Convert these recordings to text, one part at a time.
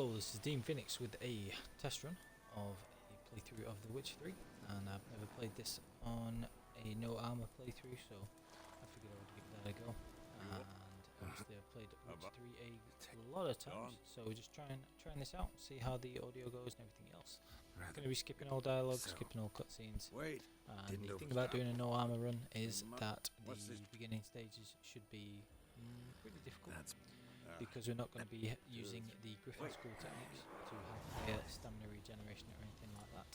Hello, this is Dean Phoenix with a test run of a playthrough of The Witcher 3, and I've never played this on a no armor playthrough, so I figured I would give that a go. And obviously I've played Witcher 3 a lot of times, so we're just trying this out, see how the audio goes and everything else. I'm going to be skipping all dialogue, skipping all cutscenes. And the thing about doing a no armor run is that the beginning stages should be pretty difficult, because we're not going to be using the Griffin School Techniques to have higher stamina regeneration or anything like that.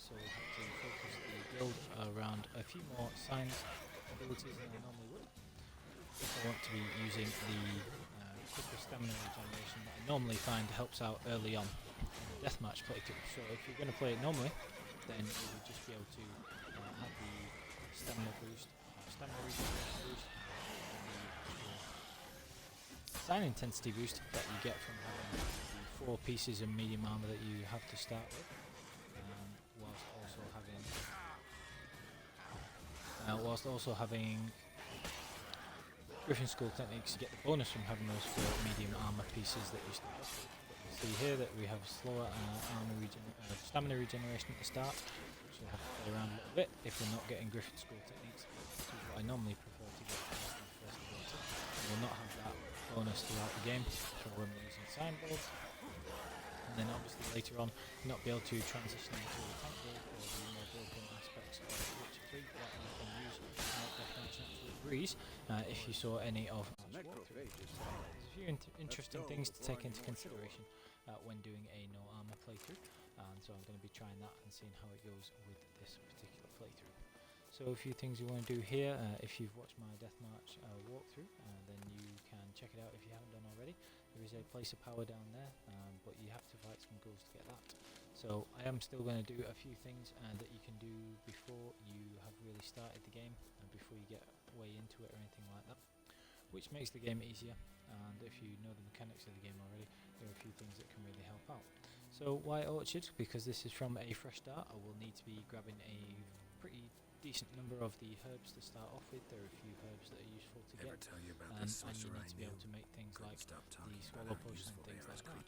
So we'll have to focus the build around a few more science abilities than I normally would. If I want to be using the quicker stamina regeneration that I normally find helps out early on in the deathmatch playthrough. So if you're going to play it normally, then you will just be able to have the stamina boost, stamina regeneration boost, sign intensity boost that you get from having the 4 pieces of medium armor that you have to start with, whilst also having Griffin School Techniques to get the bonus from having those 4 medium armor pieces that you start off with. You see here that we have slower stamina regeneration at the start, so we'll have to play around a little bit if we're not getting Griffin School Techniques, which is what I normally prefer to get first ability. We'll not have that bonus throughout the game for when we're using sign builds, and then obviously later on not be able to transition into the tank build or the more build-in aspects of Witcher 3 that you can use to make deathmatch an absolute breeze if you saw any of my walkthrough. There's a few interesting things to take into consideration when doing a no armor playthrough, and so I'm going to be trying that and seeing how it goes with this particular playthrough. So a few things you want to do here, if you've watched my deathmatch walkthrough, then you can check it out if you haven't done already. There is a place of power down there, but you have to fight some ghouls to get that. So I am still going to do a few things that you can do before you have really started the game, and before you get way into it or anything like that, which makes the game easier. And if you know the mechanics of the game already, there are a few things that can really help out. So why Orchard? Because this is from a fresh start. I will need to be grabbing a pretty decent number of the herbs to start off with. There are a few herbs that are useful to get, and you need to be able to make things like the swallow potion and things like that.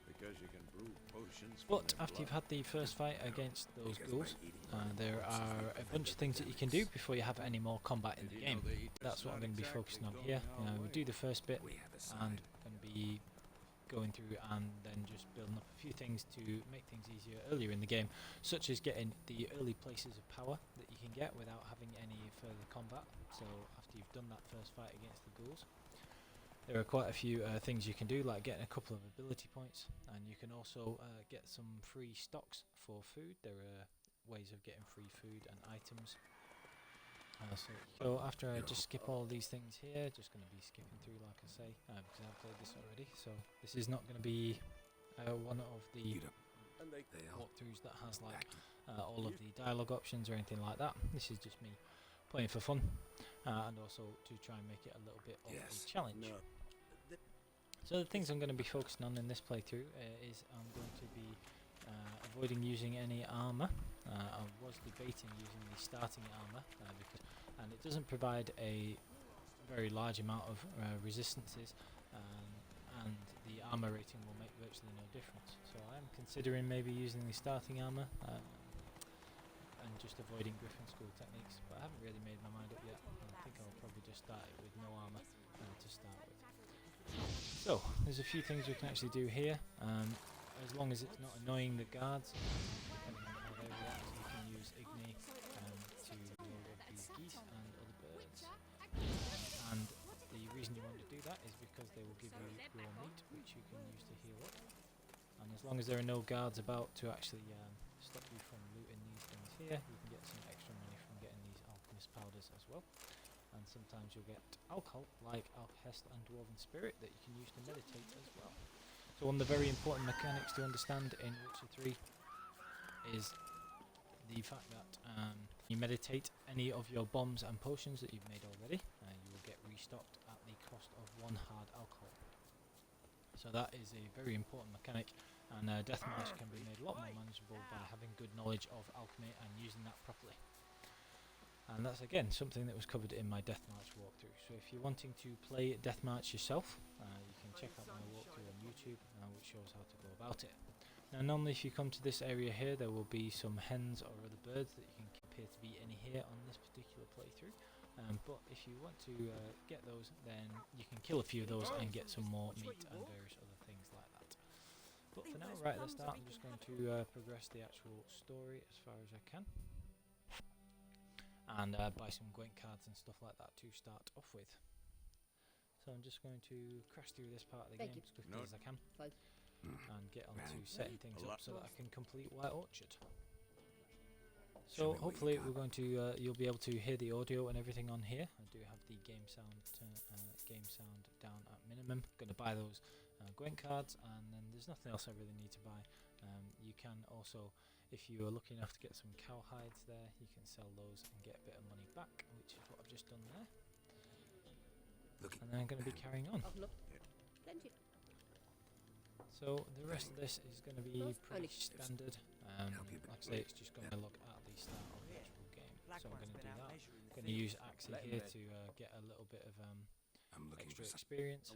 Because you can brew potions. But after you've had the first fight against those ghouls, there are a bunch of things that you can do before you have any more combat in the game. That's what I'm going to be focusing on here. We do the first bit, and going to be going through and then just building up a few things to make things easier earlier in the game, such as getting the early places of power that you can get without having any further combat. So after you've done that first fight against the ghouls, there are quite a few things you can do, like getting a couple of ability points, and you can also get some free stocks for food. There are ways of getting free food and items. So after I just skip all these things here, just going to be skipping through like I say, because I've played this already, so this is not going to be one of the walkthroughs that has like all of the dialogue options or anything like that. This is just me playing for fun, and also to try and make it a little bit of a challenge. So the things I'm going to be focusing on in this playthrough is I'm going to be avoiding using any armour. I was debating using the starting armour, and it doesn't provide a very large amount of resistances, and the armour rating will make virtually no difference. So I am considering maybe using the starting armour and just avoiding Griffin School Techniques, but I haven't really made my mind up yet. I think I'll probably just start it with no armour to start with. So there's a few things we can actually do here. As long as it's not annoying the guards, depending on how they react, you can use Igni to load up these geese and other birds. And the reason you want to do that is because they will give you raw meat, which you can use to heal up. And as long as there are no guards about to actually stop you from looting these things here, you can get some extra money from getting these alchemist powders as well. And sometimes you'll get alcohol, like Alchest and Dwarven Spirit, that you can use to meditate as well. So one of the very important mechanics to understand in Witcher 3 is the fact that you meditate any of your bombs and potions that you've made already, you will get restocked at the cost of 1 hard alcohol. So that is a very important mechanic, and deathmatch can be made a lot more manageable by having good knowledge of alchemy and using that properly. And that's again something that was covered in my deathmatch walkthrough. So if you're wanting to play deathmatch yourself, you can check out my walkthrough on YouTube, which shows how to go about it. Now normally if you come to this area here, there will be some hens or other birds that you can appear to be in here on this particular playthrough. But if you want to get those, then you can kill a few of those and get some more meat and various other things like that. But for now, right, let's start. I'm just going to progress the actual story as far as I can. And buy some Gwent cards and stuff like that to start off with. So I'm just going to crash through this part of the game as quickly as I can. And get on to setting things up so that I can complete White Orchard. So hopefully we're going to you'll be able to hear the audio and everything on here. I do have the game sound down at minimum. Going to buy those Gwent cards, and then there's nothing else I really need to buy. You can also, if you are lucky enough to get some cow hides there, you can sell those and get a bit of money back, which is what I've just done there. And then I'm going to be carrying on. So the rest of this is going to be pretty standard. Like I say, it's just going to look at the start of the actual game. So I'm going to do that. I'm going to use Axie here to get a little bit of extra experience.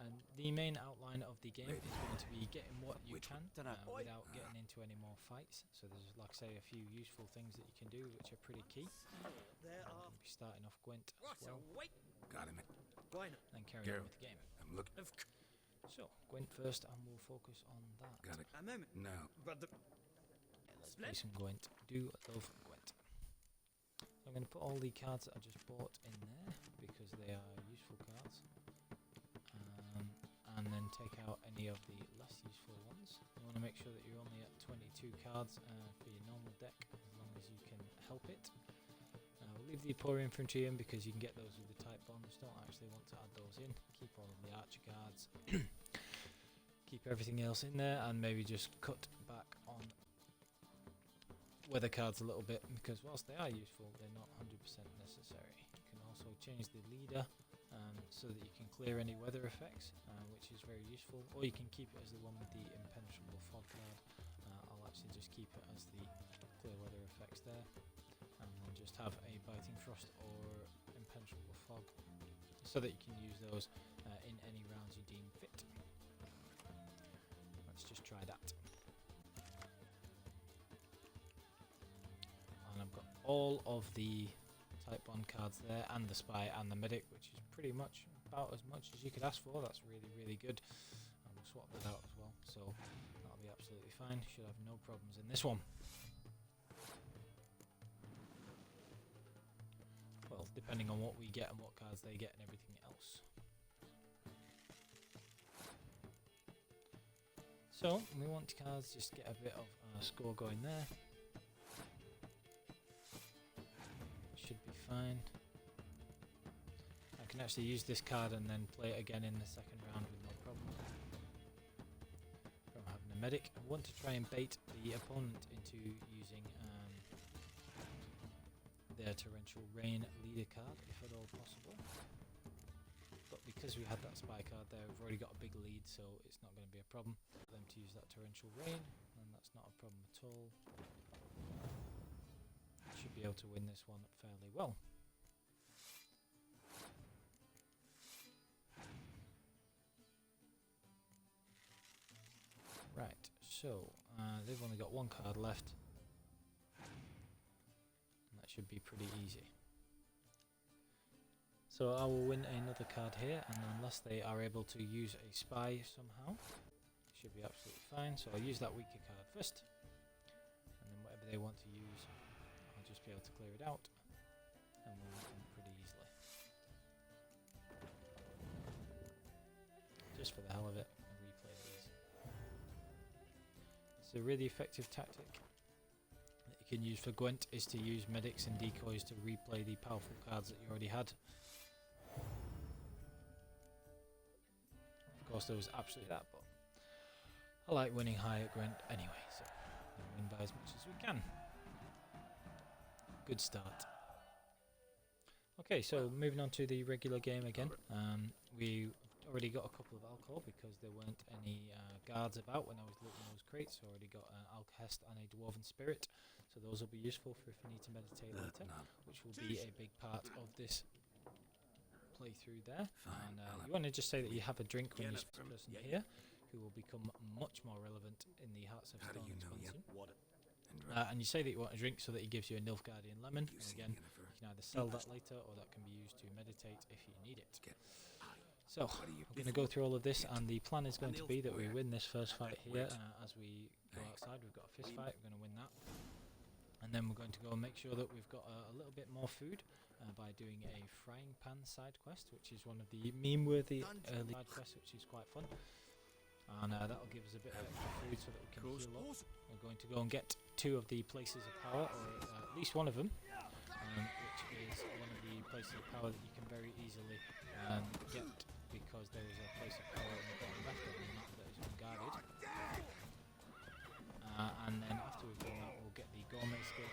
And the main outline of the game is going to be getting what you can without getting into any more fights. So there's, like I say, a few useful things that you can do which are pretty key. I'm going to be starting off Gwent as well. Got him. And carrying on with the game. I'm looking. So, Gwent first, and we'll focus on that. Got it. No. Let's play some Gwent. Do love Gwent. I'm going to put all the cards that I just bought in there because they are useful cards. And then take out any of the less useful ones. You want to make sure that you're only at 22 cards for your normal deck, as long as you can help it. We'll leave the poor infantry in because you can get those with the type bonds. Don't actually want to add those in. Keep all of the archer guards. Keep everything else in there, and maybe just cut back on weather cards a little bit, because whilst they are useful, they're not 100% necessary. You can also change the leader so that you can clear any weather effects, which is very useful, or you can keep it as the one with the impenetrable fog card. I'll actually just keep it as the clear weather effects there, and then just have a biting frost or impenetrable fog, so that you can use those in any rounds you deem fit. Let's just try that. And I've got all of the type bond cards there, and the spy and the medic, which is pretty much about as much as you could ask for. That's really, really good. And we'll swap that out as well, so that'll be absolutely fine. Should have no problems in this one. Well, depending on what we get and what cards they get and everything else. So we want cards just get a bit of score going there. Should be fine. I can actually use this card and then play it again in the second round with no problem. From having a medic, I want to try and bait the opponent into using their torrential rain leader card, if at all possible. But because we had that spy card there, we've already got a big lead, so it's not going to be a problem for them to use that torrential rain, and that's not a problem at all. Should be able to win this one fairly well. Right, so they've only got one card left, and that should be pretty easy. So I will win another card here, and unless they are able to use a spy somehow, it should be absolutely fine. So I'll use that weaker card first, and then whatever they want to use, I'll just be able to clear it out, and we'll win them pretty easily. Just for the hell of it, I'll replay these. It's a really effective tactic that you can use for Gwent, is to use medics and decoys to replay the powerful cards that you already had. Of course there was absolutely that, but I like winning high at Gwent anyway, so we'll win by as much as we can. Good start. Okay, so moving on to the regular game again. We already got a couple of alcohol because there weren't any guards about when I was looting those crates. So I already got an alkahest and a dwarven spirit, so those will be useful for if we need to meditate later, which will be a big part of this playthrough there. Fine, And I'll you want to just say that you have a drink when Get you it speak to from- the person yeah, here, who will become much more relevant in the Hearts of How do Stone you know yet? expansion. And And you say that you want a drink so that he gives you a Nilfgaardian lemon. you And seen again, Yennefer? you can either sell that later or that can be used to meditate if you need it. Get- So, What do you- we're going to go through all of this, Get- and the plan is going to be that we Where? win this first fight here. Wait. As we go Thanks. outside, we've got a fist fight, we're going to win that. And then we're going to go and make sure that we've got a little bit more food by doing a frying pan side quest, which is one of the meme-worthy early side quests, which is quite fun. And that'll give us a bit of extra food so that we can heal up. We're going to go and get 2 of the places of power, or at least one of them, which is one of the places of power that you can very easily get, because there is a place of power in the bottom left of the map that is unguarded. And then after we've done that, we'll get the gourmet skill.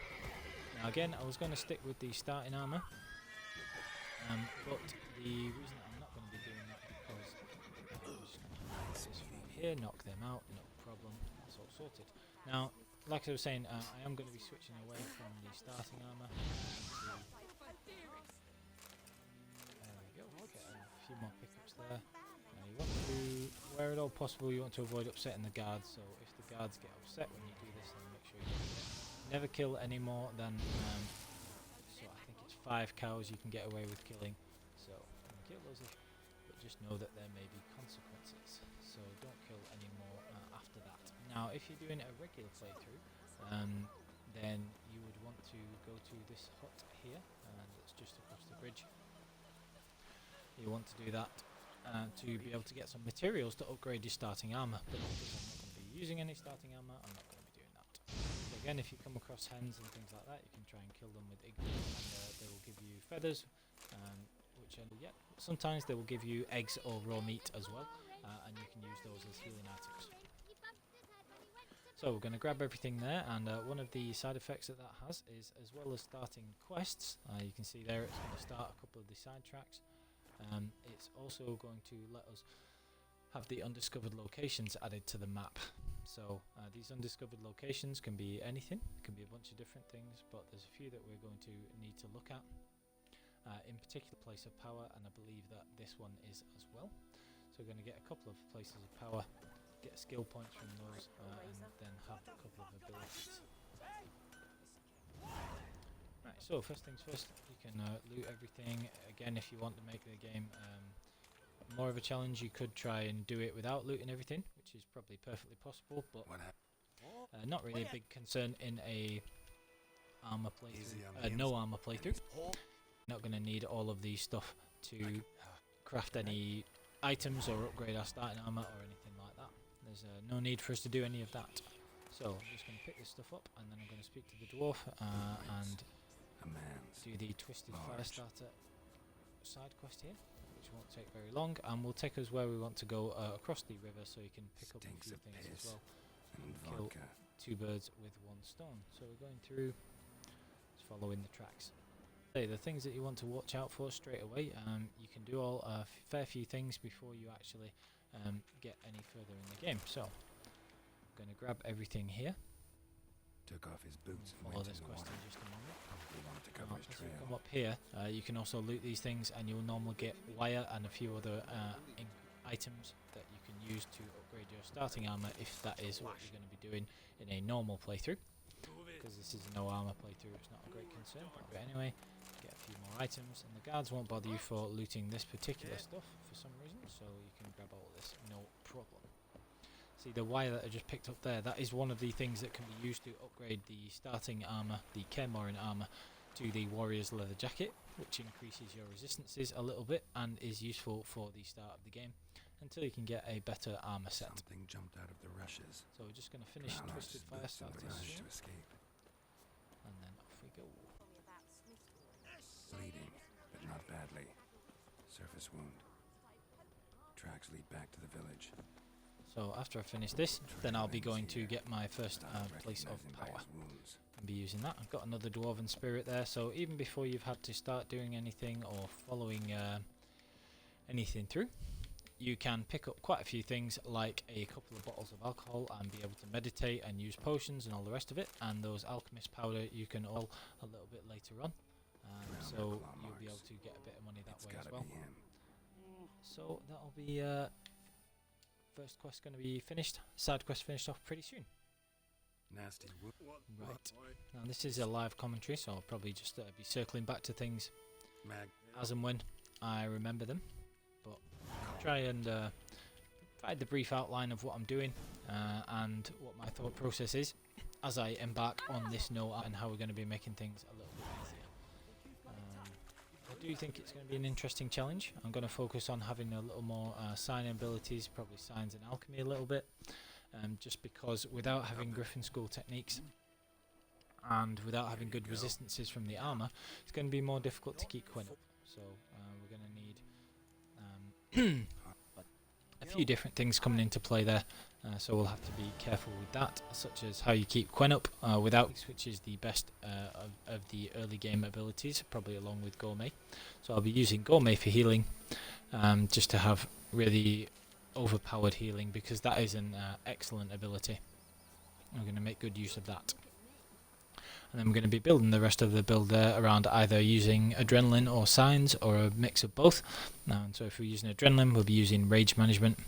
Now again, I was going to stick with the starting armour, but the reason that I'm not going to be doing that because I'm just going to have this from here, knock them out, no problem, that's all sorted. Now, like I was saying, I am going to be switching away from the starting armour. There we go, we'll get a few more pickups there. You want to, where at all possible, you want to avoid upsetting the guards, so if the guards get upset when you do this, then make sure you never kill any more than, so I think it's 5 cows you can get away with killing, so you can kill those, but just know that there may be consequences, so don't kill any more after that. Now if you're doing a regular playthrough, then you would want to go to this hut here, and it's just across the bridge. You want to do that to be able to get some materials to upgrade your starting armour, but because I'm not going to be using any starting armour, I'm not going to be doing that. So again, if you come across hens and things like that, you can try and kill them with ignorance, and they will give you feathers, which yeah, sometimes they will give you eggs or raw meat as well, and you can use those as healing items. So we're going to grab everything there, and one of the side effects that has is, as well as starting quests, you can see there it's going to start a couple of the side tracks. It's also going to let us have the undiscovered locations added to the map. So these undiscovered locations can be anything, it can be a bunch of different things, but there's a few that we're going to need to look at. In particular, place of power, and I believe that this one is as well. So we're going to get a couple of places of power, get skill points from those, and then have a couple of abilities. Right, so first things first, you can loot everything. Again, if you want to make the game more of a challenge, you could try and do it without looting everything, which is probably perfectly possible, but What happened? not really a big concern in a armor Easy on playthrough, the no armor playthrough. Not going to need all of the stuff to craft any items or upgrade our starting armor or anything like that. There's no need for us to do any of that. So I'm just going to pick this stuff up, and then I'm going to speak to the dwarf and A man's. do the Twisted Large. Firestarter side quest here, which won't take very long, and will take us where we want to go across the river, so you can pick up a Stinks few of things as piss. well. And kill vodka. 2 birds with 1 stone. So we're going through, just following the tracks. Okay, the things that you want to watch out for straight away, you can do all a fair few things before you actually get any further in the game. So I'm going to grab everything here. Took off his boots and Follow went this in the quest water. in just a moment. Probably wanted to Now, cover his as you trail. come up here, you can also loot these things, and you'll normally get wire and a few other items that you can use to upgrade your starting armor if that is what you're going to be doing in a normal playthrough. Because this is a no armor playthrough, it's not a great concern. But anyway, get a few more items, and the guards won't bother you for looting this particular stuff for some reason, so you can grab all of this, no problem. See the wire that I just picked up there, that is one of the things that can be used to upgrade the starting armor, the Kermoran armor, to the warrior's leather jacket, which increases your resistances a little bit and is useful for the start of the game until you can get a better armor set. Something jumped out of the rushes. So we're just going to finish Drowned Twisted his boots in the Firestarter rush soon, to escape. and then off we go. Bleeding, but not badly. Surface wound. Tracks lead back to the village. So after I finish this, then I'll be going to get my first Started place of recognizing by power. his wounds. And be using that. I've got another dwarven spirit there, so even before you've had to start doing anything or following anything through, you can pick up quite a few things like a couple of bottles of alcohol and be able to meditate and use potions and all the rest of it, and those alchemist powder you can all a little bit later on. so you'll be able to get a bit of money that It's way as gotta well. be him. So that'll be first quest going to be finished, side quest finished off pretty soon. Nasty Right, now this is a live commentary, so I'll probably just be circling back to things mag. as and when I remember them, but I'll try and provide the brief outline of what I'm doing and what my thought process is as I embark on this note and how we're going to be making things a little bit easier. I do think it's going to be an interesting challenge. I'm going to focus on having a little more signing abilities, probably signs and alchemy a little bit, just because without having Griffin School Techniques and without having good resistances from the armour, it's going to be more difficult to keep Gwent up. So we're going to need a few different things coming into play there, so we'll have to be careful with that, such as how you keep Gwent up without, which is the best of the early game abilities, probably along with Gourmet. So I'll be using Gourmet for healing, just to have really overpowered healing, because that is an excellent ability. I'm going to make good use of that. And then we're going to be building the rest of the build there around either using adrenaline or signs, or a mix of both. And so if we're using adrenaline, we'll be using rage management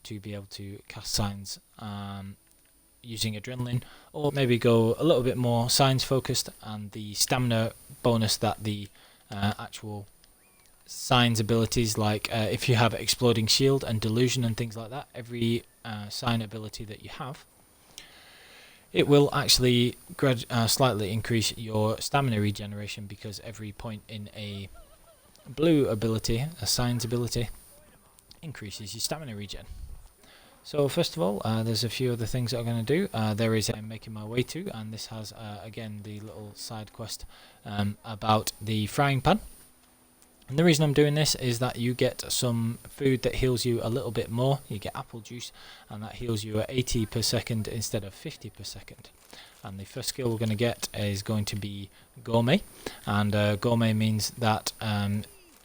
to be able to cast signs using adrenaline, or maybe go a little bit more signs focused, and the stamina bonus that the actual signs abilities, like if you have exploding shield and delusion and things like that, every sign ability that you have, it will actually slightly increase your stamina regeneration, because every point in a blue ability, a signs ability, increases your stamina regen. So first of all, there's a few other things that I'm going to do. There is I'm making my way to, and this has again the little side quest about the frying pan. And the reason I'm doing this is that you get some food that heals you a little bit more. You get apple juice, and that heals you at 80 per second instead of 50 per second. And the first skill we're going to get is going to be Gourmet, and Gourmet means that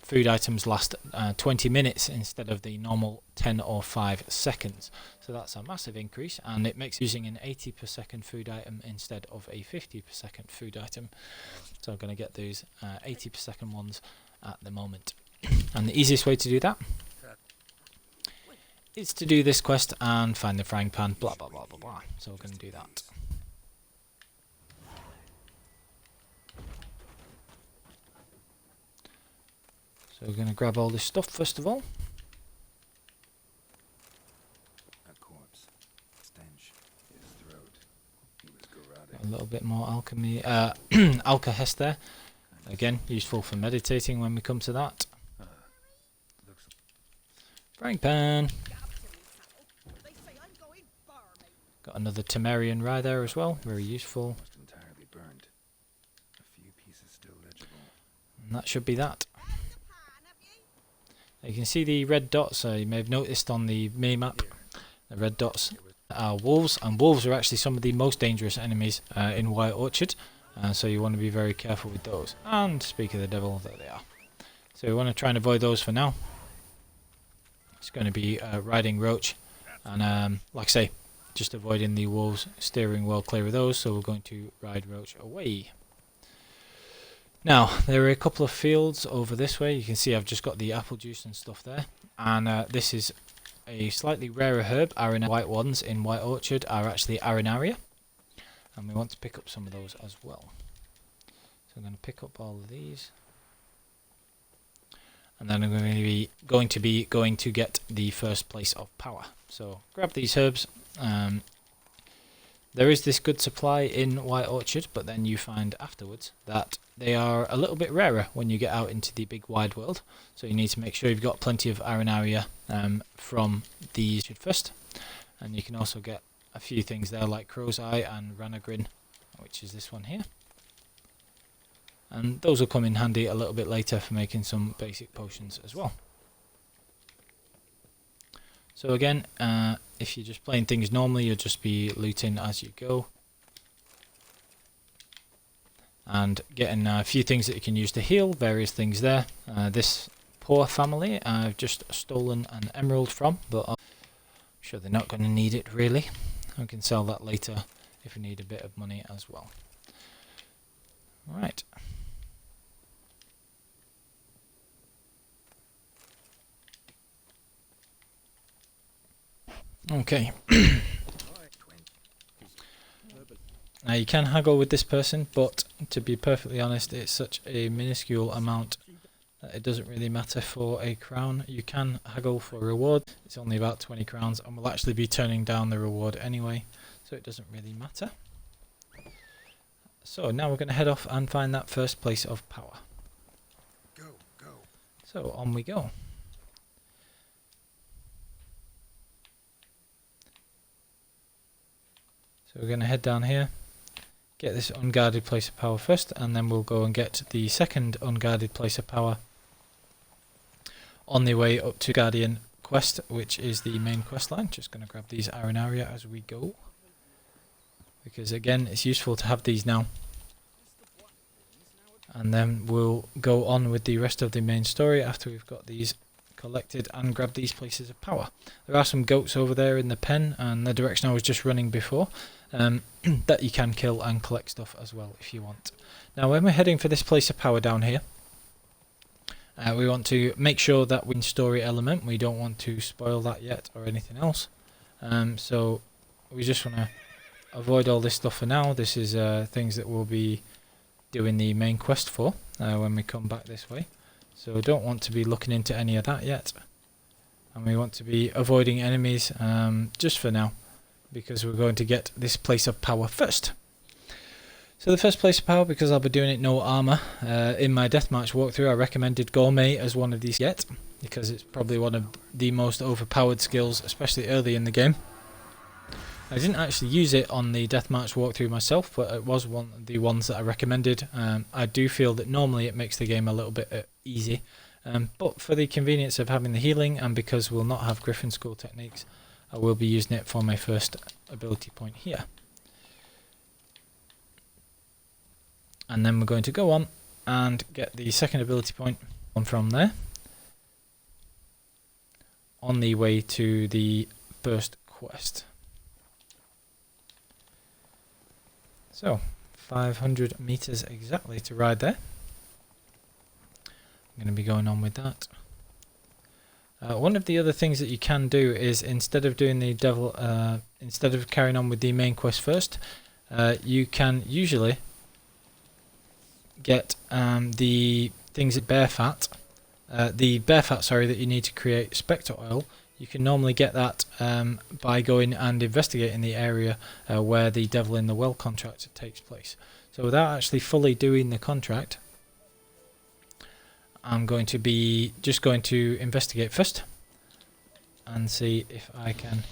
food items last 20 minutes instead of the normal 10 or 5 seconds. So that's a massive increase, and it makes using an 80 per second food item instead of a 50 per second food item. So I'm going to get those 80 per second ones at the moment. And the easiest way to do that is to do this quest and find the frying pan, blah blah blah blah blah. So we're going to do that. So we're going to grab all this stuff first of all. A corpse. Stench. His throat. He was garroted. Got a little bit more alchemy, alkahest there. Again, useful for meditating when we come to that. Frying pan. Got another Temerian rye there as well, very useful. Almost entirely burned. A few pieces still legible. And that should be that. You can see the red dots, you may have noticed on the mini-map. The red dots are wolves, and wolves are actually some of the most dangerous enemies in White Orchard. So you want to be very careful with those. And speak of the devil, there they are. So we want to try and avoid those for now. It's going to be riding roach, and like I say, just avoiding the wolves, steering well clear of those. So we're going to ride roach away. Now there are a couple of fields over this way. You can see I've just got the apple juice and stuff there, and this is a slightly rarer herb. White ones in White Orchard are actually Arenaria, and we want to pick up some of those as well. So I'm going to pick up all of these, and then I'm going to get the first place of power. So grab these herbs. There is this good supply in White Orchard, but then you find afterwards that they are a little bit rarer when you get out into the big wide world. So you need to make sure you've got plenty of Arenaria from the orchard first, and you can also get a few things there like Crow's Eye and Ranagrin, which is this one here. And those will come in handy a little bit later for making some basic potions as well. So again, if you're just playing things normally, you'll just be looting as you go, and getting a few things that you can use to heal, various things there. This poor family I've just stolen an emerald from, but I'm sure they're not going to need it really. I can sell that later if we need a bit of money as well. Right. Okay. Now you can haggle with this person, but to be perfectly honest, it's such a minuscule amount that it doesn't really matter for a crown. You can haggle for a reward. It's only about 20 crowns, and we'll actually be turning down the reward anyway, so it doesn't really matter. So now we're going to head off and find that first place of power. Go, go. So on we go. So we're going to head down here, get this unguarded place of power first, and then we'll go and get the second unguarded place of power on the way up to Guardian quest, which is the main quest line. Just going to grab these Arenaria as we go, because again it's useful to have these now, and then we'll go on with the rest of the main story after we've got these collected and grabbed these places of power. There are some goats over there in the pen and the direction I was just running before, that you can kill and collect stuff as well if you want. Now when we're heading for this place of power down here, we want to make sure that we story element, we don't want to spoil that yet or anything else, so we just want to avoid all this stuff for now. This is things that we'll be doing the main quest for when we come back this way, so don't want to be looking into any of that yet, and we want to be avoiding enemies just for now, because we're going to get this place of power first. So the first place of power, because I'll be doing it no armour, in my deathmatch walkthrough I recommended Gourmet as one of these yet, because it's probably one of the most overpowered skills, especially early in the game. I didn't actually use it on the deathmatch walkthrough myself, but it was one of the ones that I recommended. I do feel that normally it makes the game a little bit easy, but for the convenience of having the healing, and because we'll not have Griffin School Techniques, I will be using it for my first ability point here. And then we're going to go on and get the second ability point on from there, on the way to the first quest. So 500 meters exactly to ride there. I'm going to be going on with that. One of the other things that you can do is, instead of doing the devil, instead of carrying on with the main quest first, you can usually get the things at bear fat, sorry, that you need to create spectre oil. You can normally get that by going and investigating the area where the Devil in the Well contract takes place. So without actually fully doing the contract, I'm going to be just going to investigate first and see if I can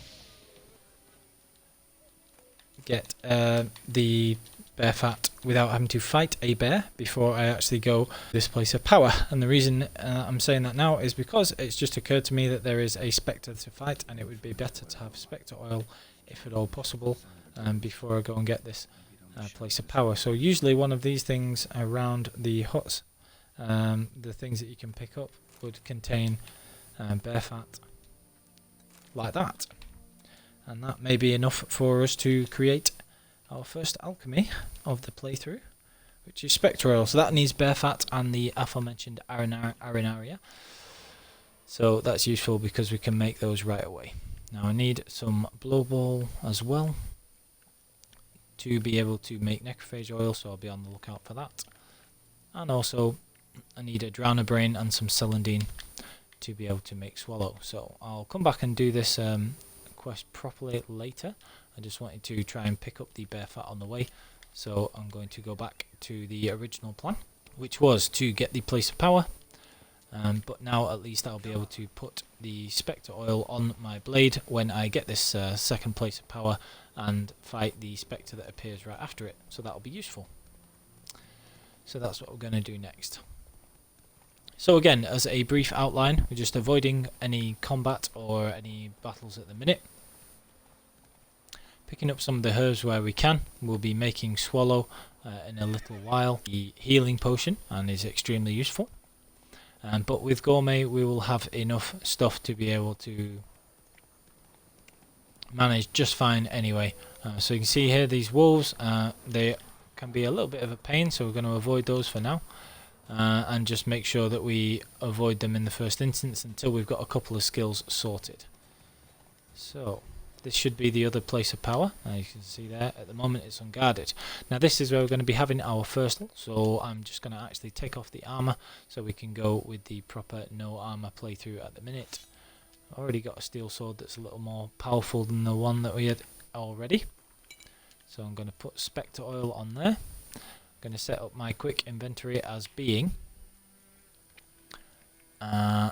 get the bear fat without having to fight a bear before I actually go this place of power. And the reason I'm saying that now is because it's just occurred to me that there is a spectre to fight, and it would be better to have spectre oil, if at all possible, before I go and get this place of power. So usually one of these things around the huts, the things that you can pick up, would contain bear fat like that, and that may be enough for us to create our first alchemy of the playthrough, which is spectre oil. So that needs bear fat and the aforementioned arenaria, so that's useful because we can make those right away. Now I need some blow ball as well to be able to make necrophage oil, so I'll be on the lookout for that. And also I need a drowner brain and some celandine to be able to make swallow. So I'll come back and do this quest properly later. I just wanted to try and pick up the bear fat on the way, so I'm going to go back to the original plan, which was to get the place of power, but now at least I'll be able to put the spectre oil on my blade when I get this second place of power and fight the spectre that appears right after it, so that'll be useful. So that's what we're going to do next. So again, as a brief outline, we're just avoiding any combat or any battles at the minute. Picking up some of the herbs where we can. We'll be making swallow in a little while. The healing potion, and is extremely useful. But with gourmet we will have enough stuff to be able to manage just fine anyway. So you can see here these wolves, they can be a little bit of a pain, so we're going to avoid those for now. And just make sure that we avoid them in the first instance until we've got a couple of skills sorted. So this should be the other place of power. You can see there, at the moment it's unguarded. Now this is where we're going to be having our first, so I'm just going to actually take off the armor so we can go with the proper no armor playthrough at the minute. Already got a steel sword that's a little more powerful than the one that we had already. So I'm going to put Spectre oil on there. I'm going to set up my quick inventory as being. I'm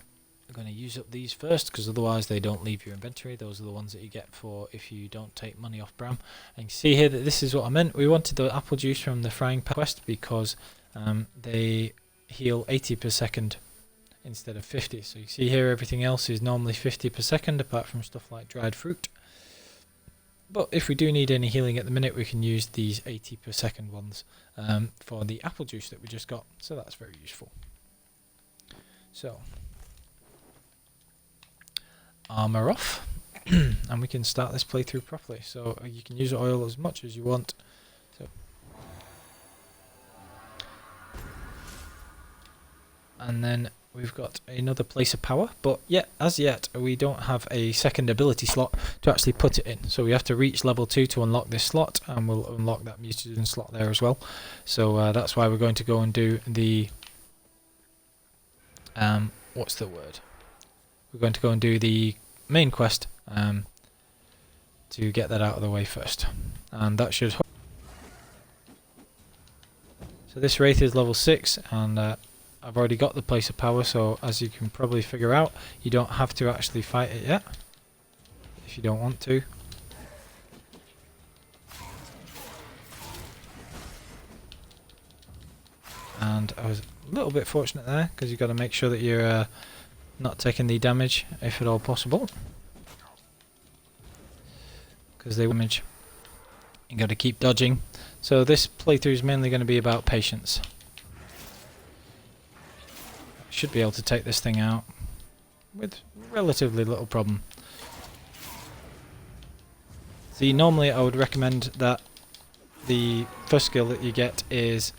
going to use up these first because otherwise they don't leave your inventory. Those are the ones that you get for if you don't take money off Bram. And you can see here that this is what I meant. We wanted the apple juice from the frying pan quest because they heal 80 per second instead of 50. So you see here everything else is normally 50 per second apart from stuff like dried fruit. But if we do need any healing at the minute, we can use these 80 per second ones for the apple juice that we just got. So that's very useful. So, armor off, and we can start this playthrough properly. So you can use oil as much as you want. So, and then we've got another place of power, but as yet we don't have a second ability slot to actually put it in. So we have to reach level 2 to unlock this slot, and we'll unlock that mutagen slot there as well. So that's why we're going to go and do the what's the word? We're going to go and do the main quest to get that out of the way first, and that should. So this wraith is level 6, and I've already got the place of power, so as you can probably figure out, you don't have to actually fight it yet, if you don't want to. And I was a little bit fortunate there, because you've got to make sure that you're not taking the damage, if at all possible. Because they damage. You've got to keep dodging. So this playthrough is mainly going to be about patience. Should be able to take this thing out with relatively little problem. See, normally I would recommend that the first skill that you get is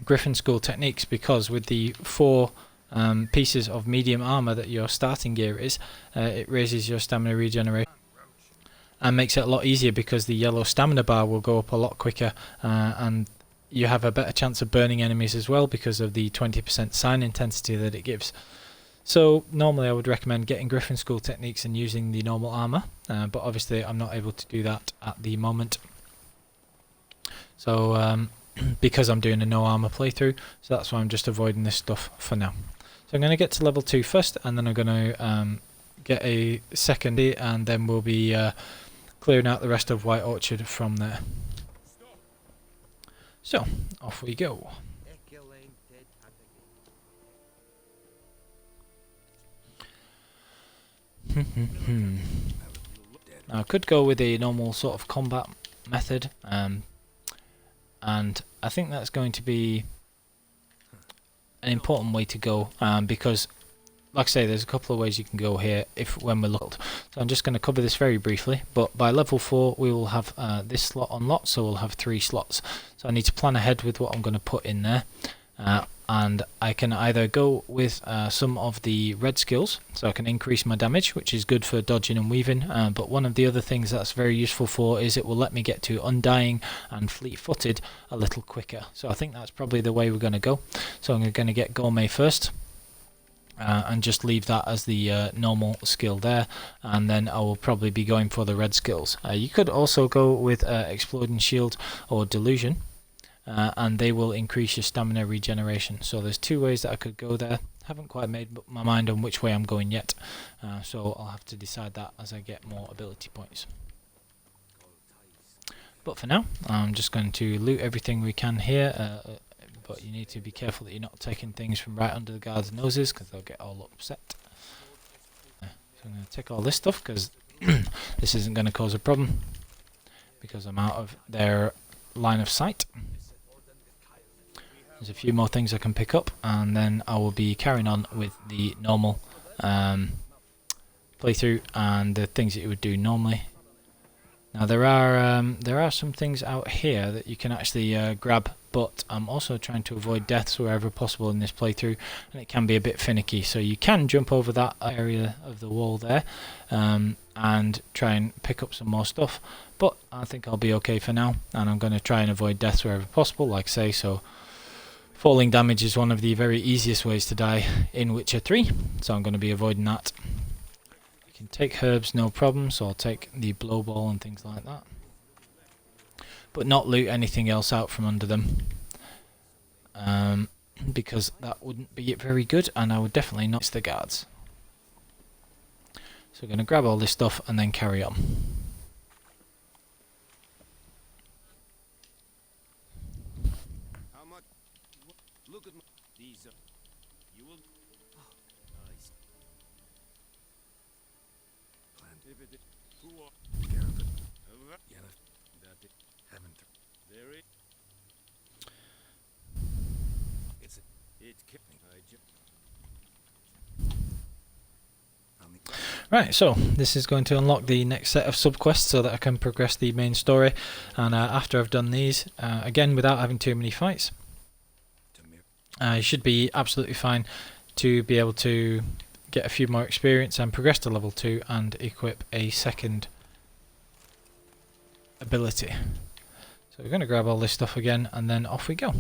Griffin School Techniques, because with the 4 pieces of medium armor that your starting gear is, it raises your stamina regeneration and makes it a lot easier because the yellow stamina bar will go up a lot quicker, and you have a better chance of burning enemies as well because of the 20% sign intensity that it gives. So normally I would recommend getting Griffin School Techniques and using the normal armor, but obviously I'm not able to do that at the moment. So because I'm doing a no armor playthrough, so that's why I'm just avoiding this stuff for now. So I'm going to get to level 2 first, and then I'm going to get a second, and then we'll be clearing out the rest of White Orchard from there. So, off we go. Now, I could go with a normal sort of combat method, and I think that's going to be an important way to go, because like I say, there's a couple of ways you can go here when we're looked. So I'm just going to cover this very briefly, but by level 4 we will have this slot unlocked, so we'll have 3 slots. So I need to plan ahead with what I'm going to put in there, and I can either go with some of the red skills, so I can increase my damage, which is good for dodging and weaving, but one of the other things that's very useful for is it will let me get to undying and fleet-footed a little quicker. So I think that's probably the way we're going to go. So I'm going to get Gourmet first, and just leave that as the normal skill there, and then I will probably be going for the red skills. You could also go with Exploding Shield or Delusion, and they will increase your stamina regeneration. So there's 2 ways that I could go there. Haven't quite made my mind on which way I'm going yet, so I'll have to decide that as I get more ability points. But for now, I'm just going to loot everything we can here, but you need to be careful that you're not taking things from right under the guards' noses, because they'll get all upset. So I'm going to take all this stuff, because this isn't going to cause a problem, because I'm out of their line of sight. There's a few more things I can pick up, and then I will be carrying on with the normal playthrough and the things that you would do normally. Now there are some things out here that you can actually grab but I'm also trying to avoid deaths wherever possible in this playthrough, and it can be a bit finicky. So you can jump over that area of the wall there and try and pick up some more stuff, but I think I'll be okay for now, and I'm going to try and avoid deaths wherever possible, like I say. So falling damage is one of the very easiest ways to die in Witcher 3, so I'm going to be avoiding that. You can take herbs, no problem, so I'll take the blow ball and things like that, but not loot anything else out from under them, because that wouldn't be very good, and I would definitely not miss the guards. So we're going to grab all this stuff and then carry on. How much? Look at these. You will. If it who are Haven't. there is. It's it can I just Right, so this is going to unlock the next set of subquests so that I can progress the main story, and after I've done these, again without having too many fights, I should be absolutely fine to be able to get a few more experience and progress to level 2 and equip a second ability. So we're going to grab all this stuff again and then off we go.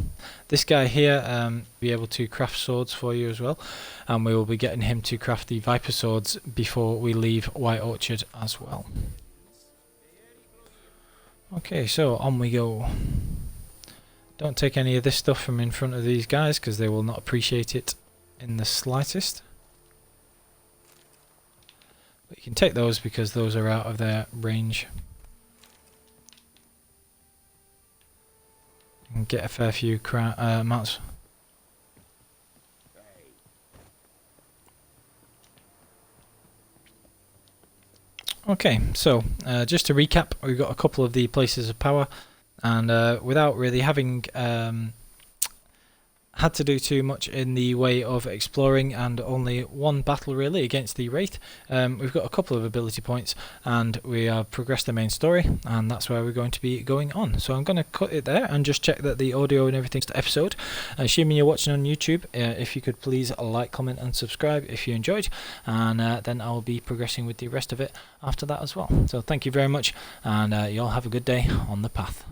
This guy here be able to craft swords for you as well, and we will be getting him to craft the Viper swords before we leave White Orchard as well. Okay, so on we go. Don't take any of this stuff from in front of these guys because they will not appreciate it in the slightest. But you can take those because those are out of their range. And get a fair few amounts. Okay, so just to recap, we've got a couple of the places of power, and without really having had to do too much in the way of exploring, and only one battle really against the Wraith, we've got a couple of ability points and we have progressed the main story, and that's where we're going to be going on. So I'm going to cut it there and just check that the audio and everything's to episode. Assuming you're watching on YouTube, if you could please like, comment and subscribe if you enjoyed, and then I'll be progressing with the rest of it after that as well. So thank you very much, and you all have a good day on the path.